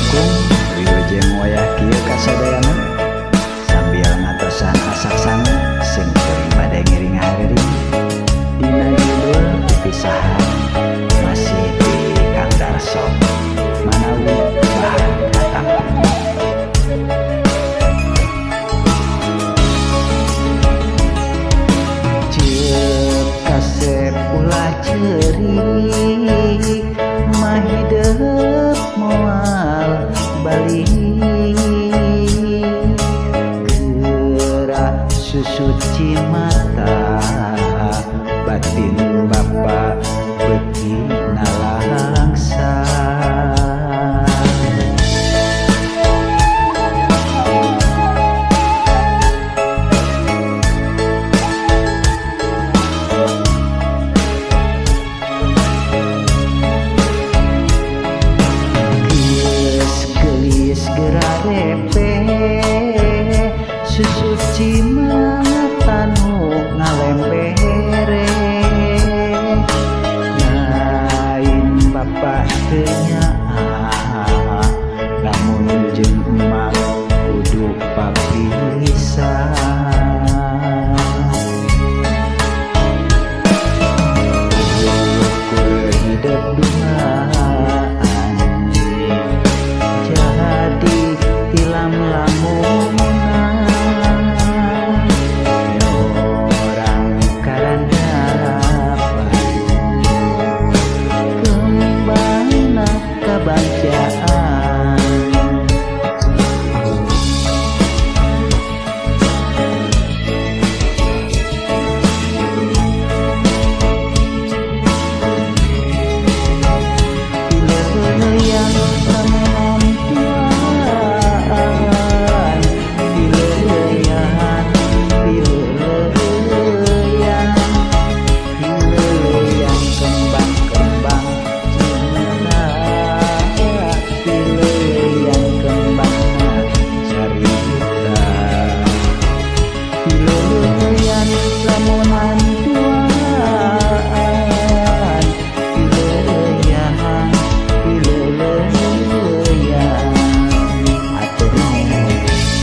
dukung wilujeng wayah kieu kasadayana sambil ngatosan asak-sangu sing teuing bade ngiring hareuring dina judul pipisahan masih di Kang Darso manawi bahan hatam. Ceuk kasep ulah ceurik mah hideuk moal balik gerak susuci mata batin bapa